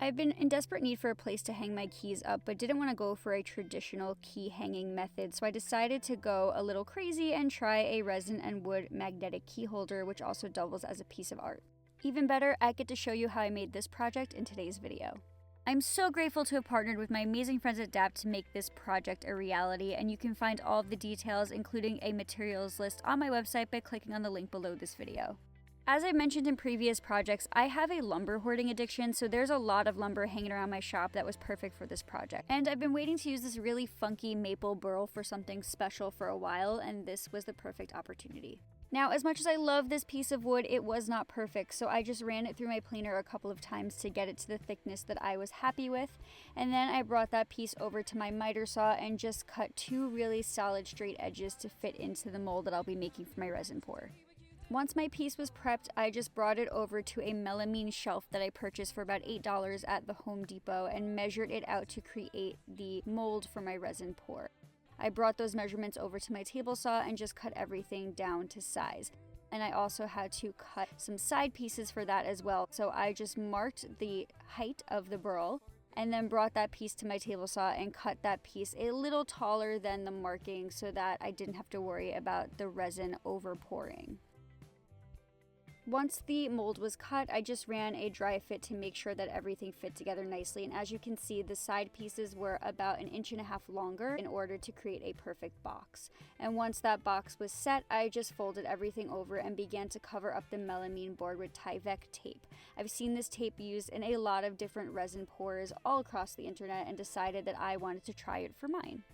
I've been in desperate need for a place to hang my keys up, but didn't want to go for a traditional key hanging method, so I decided to go a little crazy and try a resin and wood magnetic key holder, which also doubles as a piece of art. Even better, I get to show you how I made this project in today's video. I'm so grateful to have partnered with my amazing friends at DAP to make this project a reality, and you can find all of the details, including a materials list, on my website by clicking on the link below this video. As I mentioned in previous projects, I have a lumber hoarding addiction, so there's a lot of lumber hanging around my shop that was perfect for this project. And I've been waiting to use this really funky maple burl for something special for a while, and this was the perfect opportunity. Now, as much as I love this piece of wood, it was not perfect, so I just ran it through my planer a couple of times to get it to the thickness that I was happy with, and then I brought that piece over to my miter saw and just cut two really solid straight edges to fit into the mold that I'll be making for my resin pour. Once my piece was prepped, I just brought it over to a melamine shelf that I purchased for about $8 at the Home Depot and measured it out to create the mold for my resin pour. I brought those measurements over to my table saw and just cut everything down to size. And I also had to cut some side pieces for that as well. So I just marked the height of the burl and then brought that piece to my table saw and cut that piece a little taller than the marking so that I didn't have to worry about the resin over pouring. Once the mold was cut, I just ran a dry fit to make sure that everything fit together nicely, and as you can see, the side pieces were about 1.5 inches longer in order to create a perfect box. And once that box was set, I just folded everything over and began to cover up the melamine board with Tyvek tape. I've seen this tape used in a lot of different resin pours all across the internet and decided that I wanted to try it for mine.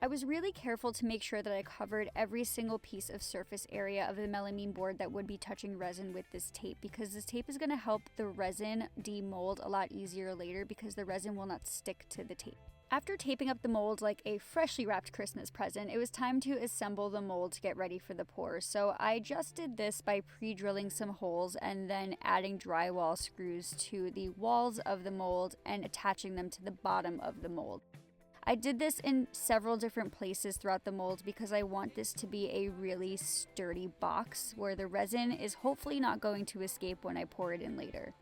I was really careful to make sure that I covered every single piece of surface area of the melamine board that would be touching resin with this tape, because this tape is going to help the resin demold a lot easier later because the resin will not stick to the tape. After taping up the mold like a freshly wrapped Christmas present, it was time to assemble the mold to get ready for the pour. So I just did this by pre-drilling some holes and then adding drywall screws to the walls of the mold and attaching them to the bottom of the mold. I did this in several different places throughout the mold because I want this to be a really sturdy box where the resin is hopefully not going to escape when I pour it in later.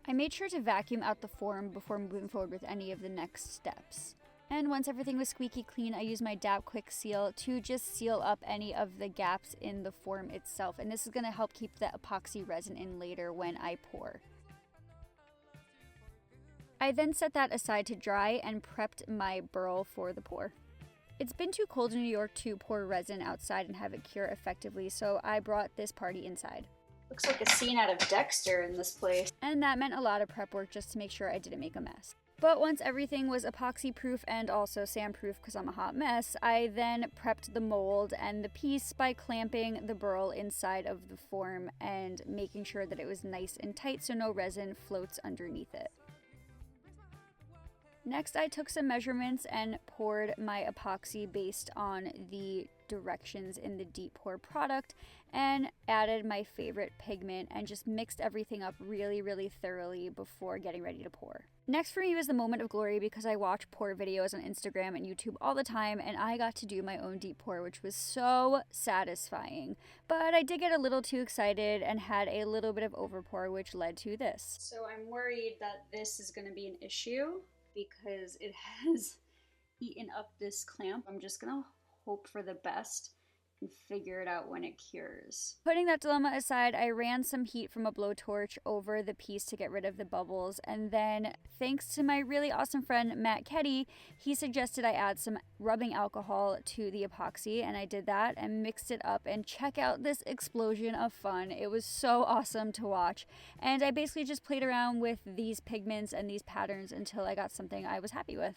I made sure to vacuum out the form before moving forward with any of the next steps. And once everything was squeaky clean, I used my DAP Quick Seal to just seal up any of the gaps in the form itself, and this is going to help keep the epoxy resin in later when I pour. I then set that aside to dry and prepped my burl for the pour. It's been too cold in New York to pour resin outside and have it cure effectively, so I brought this party inside. Looks like a scene out of Dexter in this place. And that meant a lot of prep work just to make sure I didn't make a mess. But once everything was epoxy proof and also sand proof because I'm a hot mess, I then prepped the mold and the piece by clamping the burl inside of the form and making sure that it was nice and tight so no resin floats underneath it. Next, I took some measurements and poured my epoxy based on the directions in the deep pour product and added my favorite pigment and just mixed everything up really thoroughly before getting ready to pour. Next for me was the moment of glory because I watch pour videos on Instagram and YouTube all the time, and I got to do my own deep pour, which was so satisfying. But I did get a little too excited and had a little bit of overpour, which led to this. So I'm worried that this is going to be an issue because it has eaten up this clamp. I'm just gonna hope for the best and figure it out when it cures. Putting that dilemma aside, I ran some heat from a blowtorch over the piece to get rid of the bubbles, and then thanks to my really awesome friend Matt Keddy, he suggested I add some rubbing alcohol to the epoxy, and I did that and mixed it up, and check out this explosion of fun. It was so awesome to watch, and I basically just played around with these pigments and these patterns until I got something I was happy with.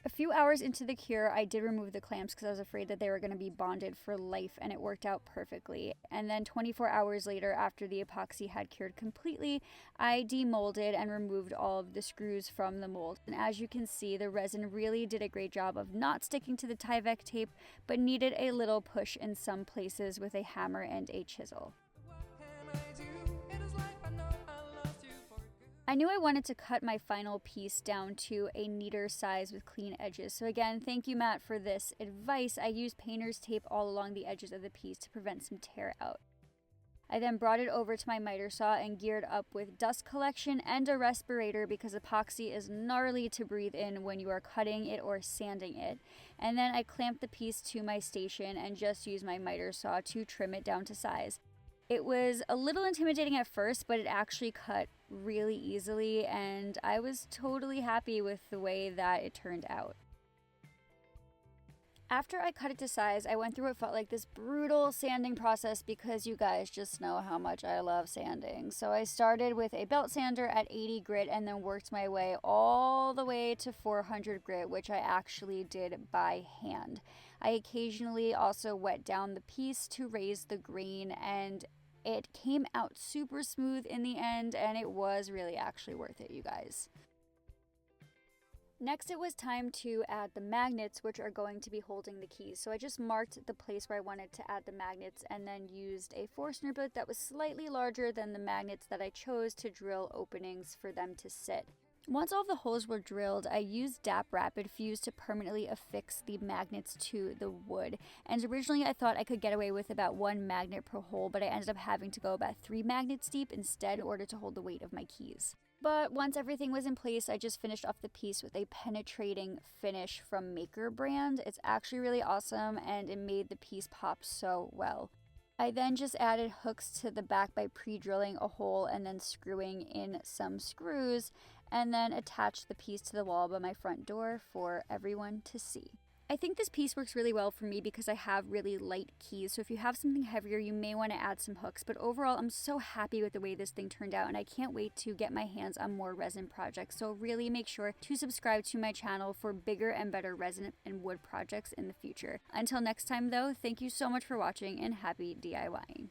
A few hours into the cure, I did remove the clamps because I was afraid that they were going to be bonded for life, and it worked out perfectly. And then 24 hours later, after the epoxy had cured completely, I demolded and removed all of the screws from the mold. And as you can see, the resin really did a great job of not sticking to the Tyvek tape, but needed a little push in some places with a hammer and a chisel. I knew I wanted to cut my final piece down to a neater size with clean edges. So again, thank you, Matt, for this advice. I used painter's tape all along the edges of the piece to prevent some tear out. I then brought it over to my miter saw and geared up with dust collection and a respirator because epoxy is gnarly to breathe in when you are cutting it or sanding it. And then I clamped the piece to my station and just used my miter saw to trim it down to size. It was a little intimidating at first, but it actually cut really easily, and I was totally happy with the way that it turned out. After I cut it to size, I went through what felt like this brutal sanding process because you guys just know how much I love sanding. So I started with a belt sander at 80 grit and then worked my way all the way to 400 grit, which I actually did by hand. I occasionally also wet down the piece to raise the grain, and it came out super smooth in the end, and it was really actually worth it, you guys. Next, it was time to add the magnets, which are going to be holding the keys. So I just marked the place where I wanted to add the magnets and then used a Forstner bit that was slightly larger than the magnets that I chose to drill openings for them to sit. Once all the holes were drilled, I used DAP Rapid Fuse to permanently affix the magnets to the wood. And originally I thought I could get away with about 1 magnet per hole, but I ended up having to go about 3 magnets deep instead in order to hold the weight of my keys. But once everything was in place, I just finished off the piece with a penetrating finish from Maker brand. It's actually really awesome, and it made the piece pop so well. I then just added hooks to the back by pre-drilling a hole and then screwing in some screws, and then attached the piece to the wall by my front door for everyone to see. I think this piece works really well for me because I have really light keys, so if you have something heavier, you may want to add some hooks. But overall, I'm so happy with the way this thing turned out, and I can't wait to get my hands on more resin projects. So really make sure to subscribe to my channel for bigger and better resin and wood projects in the future. Until next time though, thank you so much for watching and happy DIYing.